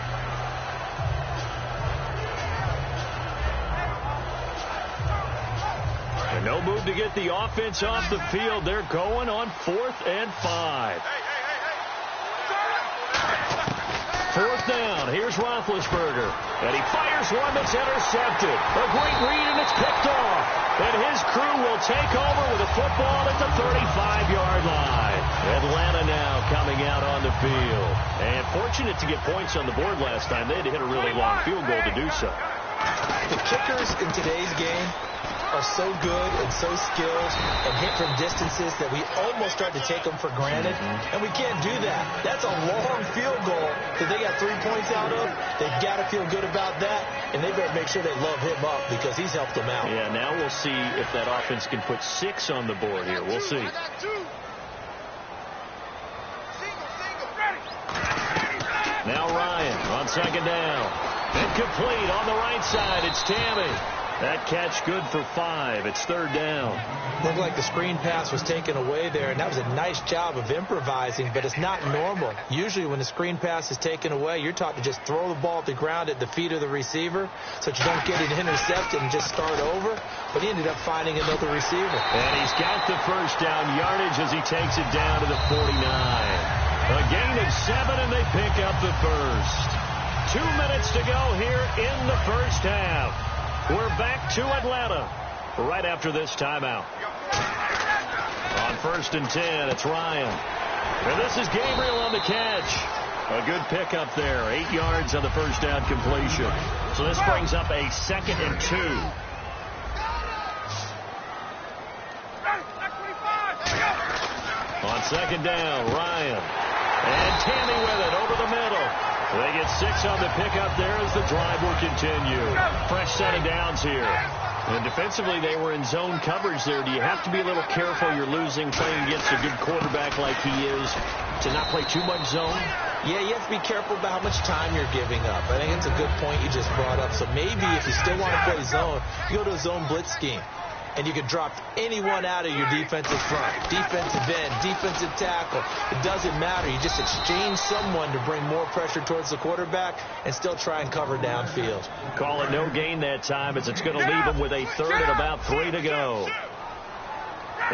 And no move to get the offense off the field. They're going on 4th and 5. 4th down. Here's Roethlisberger. And he fires one that's intercepted. A great read, and it's picked off. And his crew will take over with a football at the 35-yard line. Atlanta now coming out on the field. And fortunate to get points on the board last time. They had to hit a really long field goal to do so. The kickers in today's game are so good and so skilled and hit from distances that we almost start to take them for granted, and we can't do that. That's a long field goal that they got 3 points out of. They've got to feel good about that, and they better make sure they love him up because he's helped them out. Yeah, now we'll see if that offense can put 6 on the board here. We'll see. Now Ryan on 2nd down. Incomplete on the right side. It's Tammy. That catch good for 5. It's 3rd down. Looked like the screen pass was taken away there, and that was a nice job of improvising, but it's not normal. Usually when the screen pass is taken away, you're taught to just throw the ball at the ground at the feet of the receiver so that you don't get it intercepted and just start over. But he ended up finding another receiver. And he's got the 1st down yardage as he takes it down to the 49. A gain of 7, and they pick up the 1st. 2 minutes to go here in the 1st half. We're back to Atlanta right after this timeout. On 1st and 10, it's Ryan. And this is Gabriel on the catch. A good pickup there. 8 yards on the 1st down completion. So this brings up a 2nd and 2. On 2nd down, Ryan. And Tammy with it over the middle. They get 6 on the pickup there as the drive will continue. Fresh set of downs here. And defensively, they were in zone coverage there. Do you have to be a little careful? You're losing playing against a good quarterback like he is to not play too much zone? Yeah, you have to be careful about how much time you're giving up. I think it's a good point you just brought up. So maybe if you still want to play zone, you go to a zone blitz scheme. And you can drop anyone out of your defensive front. Defensive end, defensive tackle. It doesn't matter. You just exchange someone to bring more pressure towards the quarterback and still try and cover downfield. Call it no gain that time as it's going to leave them with a 3rd and about 3 to go.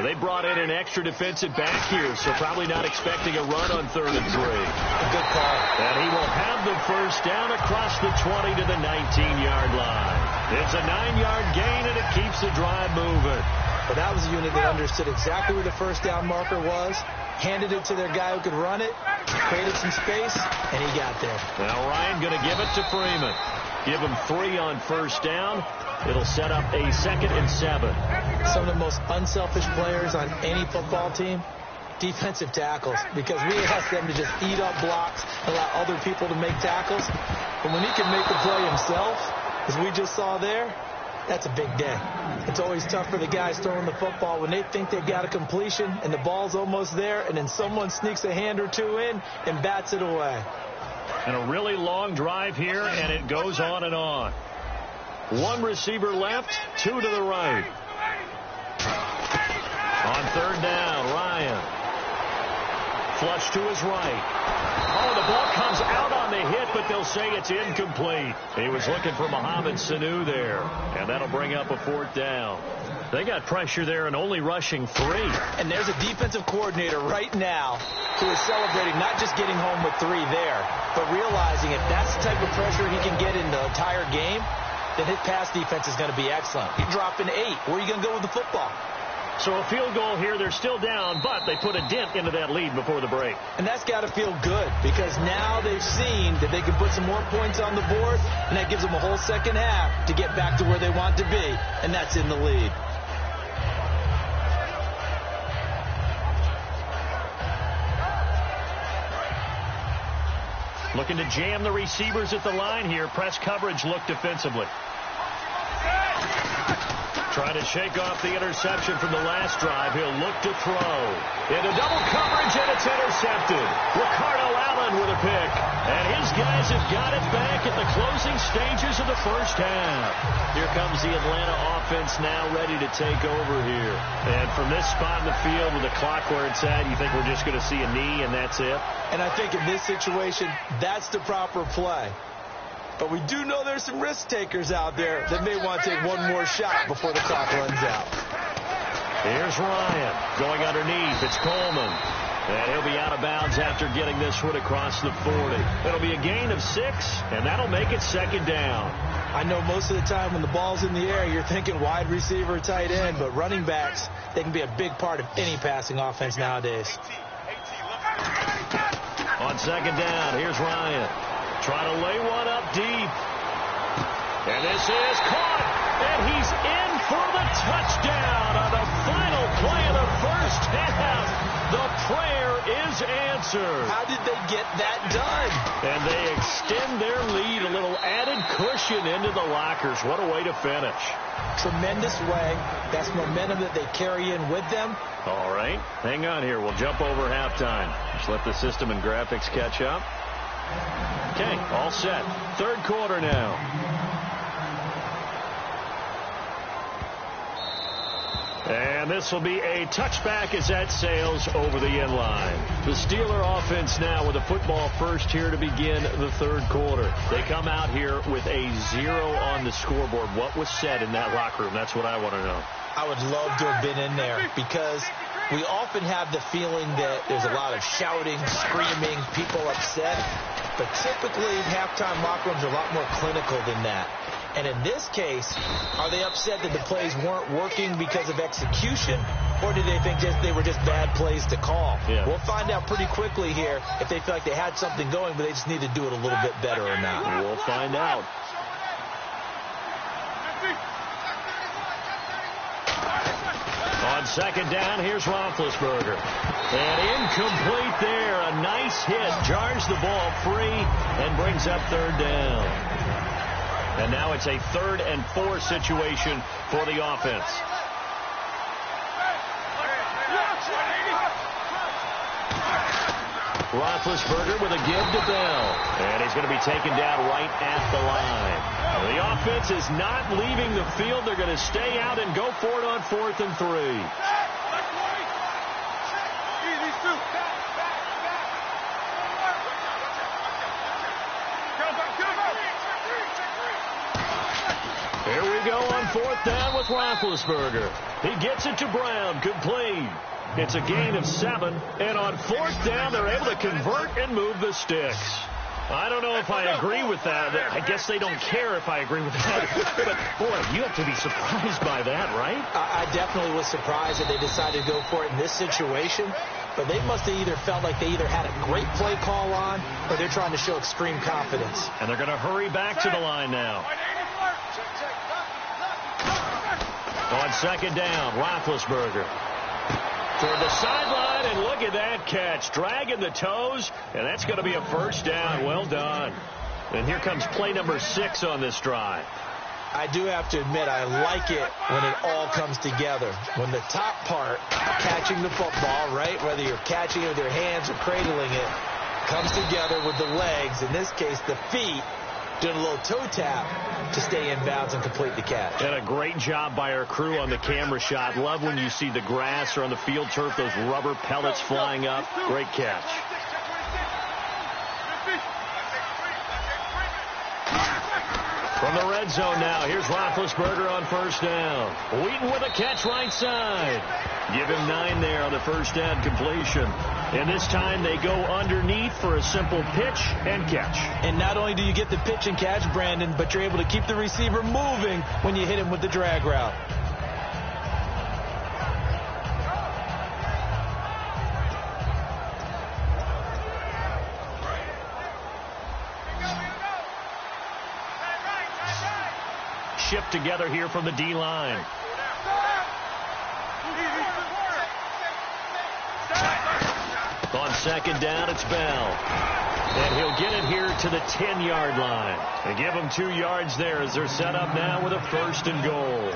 They brought in an extra defensive back here, so probably not expecting a run on 3rd and 3. Good call. And he will have the first down across the 20 to the 19-yard line. It's a 9-yard gain, and it keeps the drive moving. But that was a unit that understood exactly where the first down marker was, handed it to their guy who could run it, created some space, and he got there. Now Ryan going to give it to Freeman. Give him 3 on first down. It'll set up a 2nd and 7. Some of the most unselfish players on any football team, defensive tackles, because we ask them to just eat up blocks, allow other people to make tackles. But when he can make the play himself, as we just saw there, that's a big day. It's always tough for the guys throwing the football when they think they've got a completion and the ball's almost there, and then someone sneaks a hand or two in and bats it away. And a really long drive here, and it goes on and on. 1 receiver left, 2 to the right. On 3rd down, Ryan. Flush to his right. Oh, the ball comes out on the hit, but they'll say it's incomplete. He was looking for Mohamed Sanu there, and that'll bring up a 4th down. They got pressure there and only rushing 3. And there's a defensive coordinator right now who is celebrating not just getting home with 3 there, but realizing if that's the type of pressure he can get in the entire game, then his pass defense is going to be excellent. You're dropping 8. Where are you going to go with the football? So a field goal here. They're still down, but they put a dent into that lead before the break. And that's got to feel good because now they've seen that they can put some more points on the board, and that gives them a whole second half to get back to where they want to be, and that's in the lead. Looking to jam the receivers at the line here. Press coverage look defensively. Trying to shake off the interception from the last drive. He'll look to throw. Into double coverage, and it's intercepted. Ricardo Allen with a pick. And his guys have got it back at the closing stages of the first half. Here comes the Atlanta offense now ready to take over here. And from this spot in the field with the clock where it's at, you think we're just going to see a knee and that's it? And I think in this situation, that's the proper play. But we do know there's some risk takers out there that may want to take one more shot before the clock runs out. Here's Ryan going underneath. It's Coleman. And he'll be out of bounds after getting this one across the 40. It'll be a gain of 6, and that'll make it 2nd down. I know most of the time when the ball's in the air, you're thinking wide receiver, tight end, but running backs, they can be a big part of any passing offense nowadays. On 2nd down, here's Ryan. Trying to lay one up deep. And this is caught. And he's in for the touchdown on the final play of the first half. The prayer is answered. How did they get that done? And they extend their lead, a little added cushion into the lockers. What a way to finish. Tremendous way. That's momentum that they carry in with them. All right. Hang on here. We'll jump over halftime. Just let the system and graphics catch up. Okay, all set. 3rd quarter now. And this will be a touchback as that sails over the end line. The Steeler offense now with a football first here to begin the 3rd quarter. They come out here with a 0 on the scoreboard. What was said in that locker room? That's what I want to know. I would love to have been in there because we often have the feeling that there's a lot of shouting, screaming, people upset. But typically, halftime locker rooms are a lot more clinical than that. And in this case, are they upset that the plays weren't working because of execution, or do they think they were just bad plays to call? Yeah. We'll find out pretty quickly here if they feel like they had something going, but they just need to do it a little bit better or not. We'll find out. On 2nd down, here's Roethlisberger. And incomplete there. A nice hit. Jars the ball free and brings up 3rd down. And now it's a 3rd and 4 situation for the offense. Roethlisberger with a give to Bell. And he's going to be taken down right at the line. The offense is not leaving the field. They're going to stay out and go for it on 4th and 3. Here we go on 4th down with Roethlisberger. He gets it to Brown, complete. It's a gain of 7, and on 4th down, they're able to convert and move the sticks. I don't know if I agree with that. I guess they don't care if I agree with that. But, boy, you have to be surprised by that, right? I definitely was surprised that they decided to go for it in this situation. But they must have either felt like they either had a great play call on or they're trying to show extreme confidence. And they're going to hurry back to the line now. On 2nd down, Roethlisberger. Toward the sideline, and look at that catch. Dragging the toes, and that's going to be a 1st down. Well done. And here comes play number 6 on this drive. I do have to admit, I like it when it all comes together. When the top part, catching the football, right, whether you're catching it with your hands or cradling it, comes together with the legs, in this case the feet, doing a little toe tap to stay in bounds and complete the catch. And a great job by our crew on the camera shot. Love when you see the grass or on the field turf, those rubber pellets flying up. Great catch. From the red zone now, here's Roethlisberger on 1st down. Wheaton with a catch right side. Give him 9 there on the 1st down completion. And this time they go underneath for a simple pitch and catch. And not only do you get the pitch and catch, Brandon, but you're able to keep the receiver moving when you hit him with the drag route. Shift together here from the D-line. On 2nd down, it's Bell. And he'll get it here to the 10-yard line. And give them 2 yards there as they're set up now with a 1st and goal.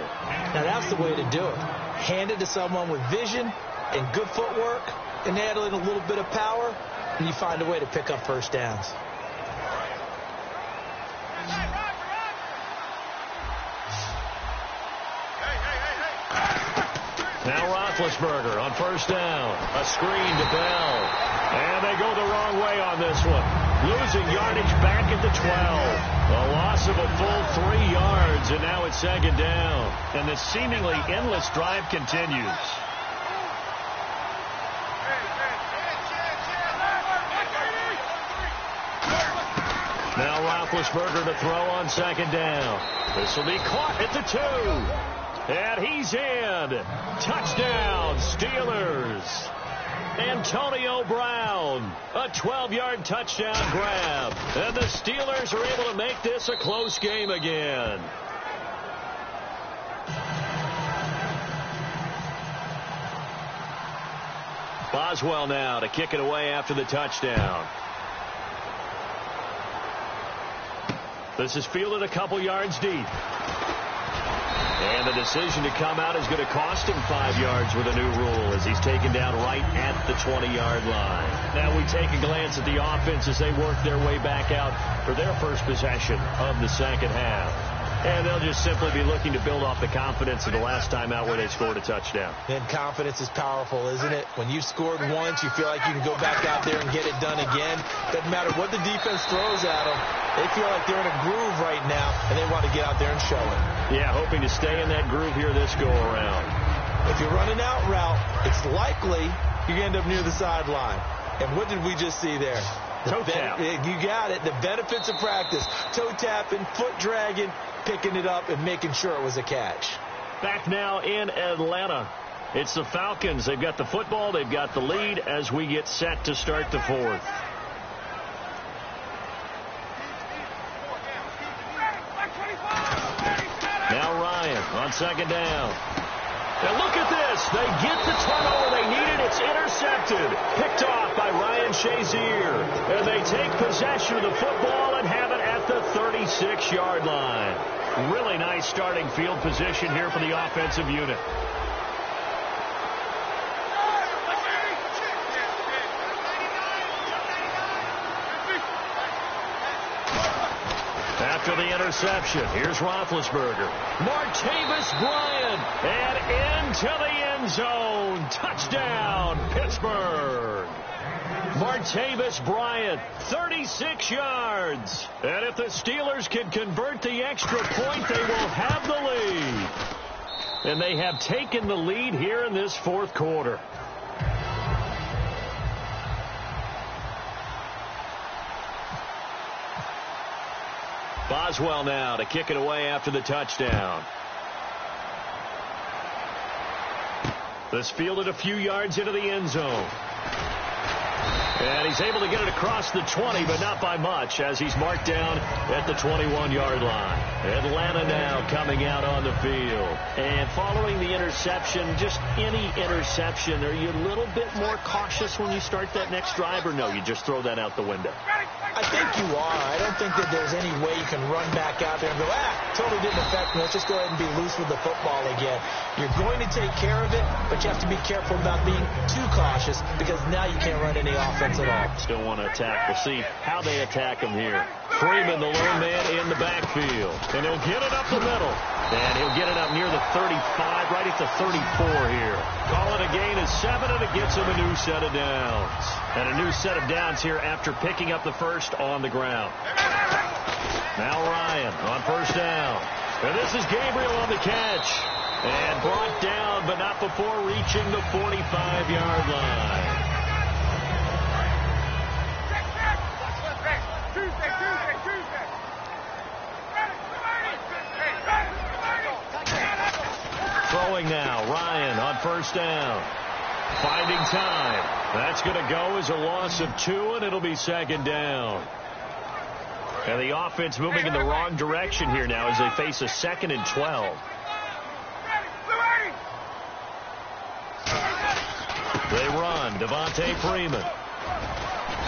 Now that's the way to do it. Hand it to someone with vision and good footwork, and add in a little bit of power, and you find a way to pick up 1st downs. Now Roethlisberger on 1st down. A screen to Bell. And they go the wrong way on this one. Losing yardage back at the 12. A loss of a full 3 yards, and now it's 2nd down. And the seemingly endless drive continues. Now Roethlisberger to throw on 2nd down. This will be caught at the 2. And he's in. Touchdown, Steelers. Antonio Brown, a 12-yard touchdown grab. And the Steelers are able to make this a close game again. Boswell now to kick it away after the touchdown. This is fielded a couple yards deep. And the decision to come out is going to cost him 5 yards with a new rule as he's taken down right at the 20-yard line. Now we take a glance at the offense as they work their way back out for their first possession of the 2nd half. And they'll just simply be looking to build off the confidence of the last time out where they scored a touchdown. And confidence is powerful, isn't it? When you've scored once, you feel like you can go back out there and get it done again. Doesn't matter what the defense throws at them. They feel like they're in a groove right now, and they want to get out there and show it. Yeah, hoping to stay in that groove here this go-around. If you're running out route, it's likely you end up near the sideline. And what did we just see there? Toe tap. You got it. The benefits of practice. Toe tapping, foot dragging, picking it up, and making sure it was a catch. Back now in Atlanta. It's the Falcons. They've got the football. They've got the lead as we get set to start the 4th. Now Ryan on 2nd down. And look at this. They get the turnover they needed. It's intercepted. Picked off by Ryan Shazier. And they take possession of the football and have it at the 36-yard line. Really nice starting field position here for the offensive unit. After the interception, here's Roethlisberger. Martavis Bryant, and into the end zone. Touchdown, Pittsburgh. Martavis Bryant, 36 yards. And if the Steelers can convert the extra point, they will have the lead. And they have taken the lead here in this fourth quarter. Boswell now to kick it away after the touchdown. This fielded a few yards into the end zone. And he's able to get it across the 20, but not by much, as he's marked down at the 21-yard line. Atlanta now coming out on the field. And following the interception, just any interception, are you a little bit more cautious when you start that next drive, or no, you just throw that out the window? I think you are. I don't think that there's any way you can run back out there and go, totally didn't affect me. Let's just go ahead and be loose with the football again. You're going to take care of it, but you have to be careful about being too cautious, because now you can't run any offense at all. Still want to attack. We'll see how they attack him here. Freeman, the lone man in the backfield. And he'll get it up the middle. And he'll get it up near the 35, right at the 34 here. Call it a gain of 7, and it gets him a new set of downs. And a new set of downs here after picking up the first on the ground. Now Ryan on first down. And this is Gabriel on the catch. And brought down, but not before reaching the 45-yard line. Throwing now, Ryan on first down. Finding time. That's going to go as a loss of 2, and it'll be second down. And the offense moving in the wrong direction here now as they face a 2nd and 12. They run. Devontae Freeman.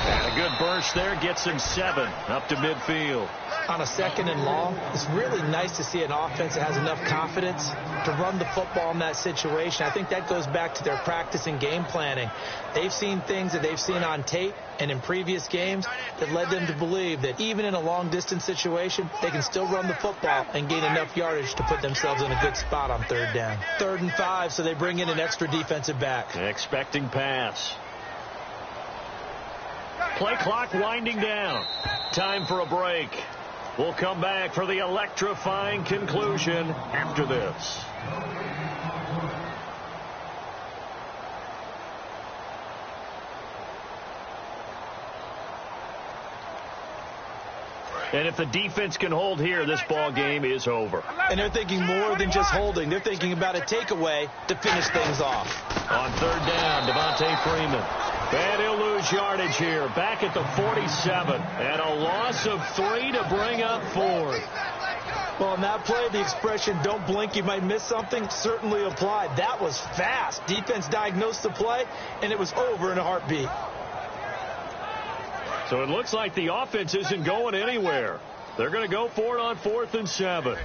And a good burst there gets him 7 up to midfield. On a 2nd and long, it's really nice to see an offense that has enough confidence to run the football in that situation. I think that goes back to their practice and game planning. They've seen things that they've seen on tape and in previous games that led them to believe that even in a long-distance situation, they can still run the football and gain enough yardage to put themselves in a good spot on 3rd down. 3rd and 5, so they bring in an extra defensive back. Expecting pass. Play clock winding down. Time for a break. We'll come back for the electrifying conclusion after this. And if the defense can hold here, this ball game is over. And they're thinking more than just holding. They're thinking about a takeaway to finish things off. On 3rd down, Devontae Freeman. And he'll lose yardage here. Back at the 47. And a loss of 3 to bring up 4th. Well, in that play, the expression, don't blink, you might miss something, certainly applied. That was fast. Defense diagnosed the play, and it was over in a heartbeat. So it looks like the offense isn't going anywhere. They're going to go for it on 4th and 7.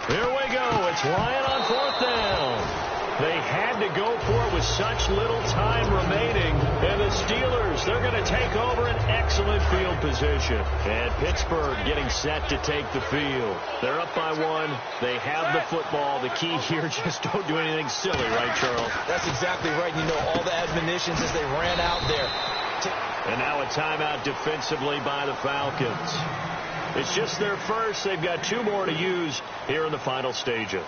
Here we go. It's Ryan on 4th down. They had to go for it with such little time remaining. And the Steelers, they're going to take over an excellent field position. And Pittsburgh getting set to take the field. They're up by 1. They have the football. The key here, just don't do anything silly, right, Charles? That's exactly right. You know, all the admonitions as they ran out there. And now a timeout defensively by the Falcons. It's just their first. They've got 2 more to use here in the final stages.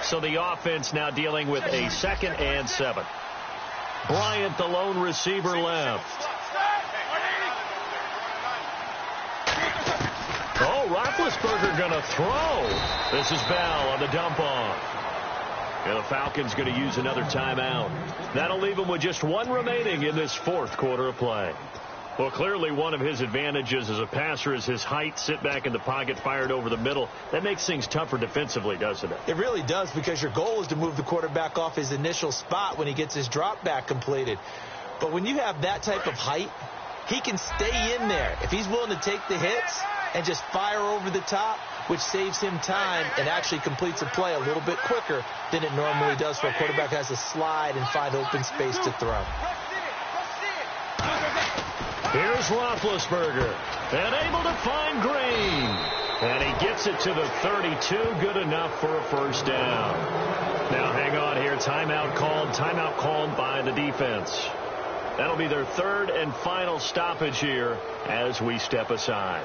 So the offense now dealing with a 2nd and 7. Bryant, the lone receiver, left. Oh, Roethlisberger going to throw. This is Bell on the dump off. And the Falcons going to use another timeout. That'll leave them with just 1 remaining in this 4th quarter of play. Well, clearly one of his advantages as a passer is his height. Sit back in the pocket, fired over the middle. That makes things tougher defensively, doesn't it? It really does, because your goal is to move the quarterback off his initial spot when he gets his drop back completed. But when you have that type of height, he can stay in there if he's willing to take the hits and just fire over the top, which saves him time and actually completes a play a little bit quicker than it normally does for a quarterback who has to slide and find open space to throw. Here's Roethlisberger, and able to find Green. And he gets it to the 32, good enough for a first down. Now hang on here, timeout called by the defense. That'll be their third and final stoppage here as we step aside.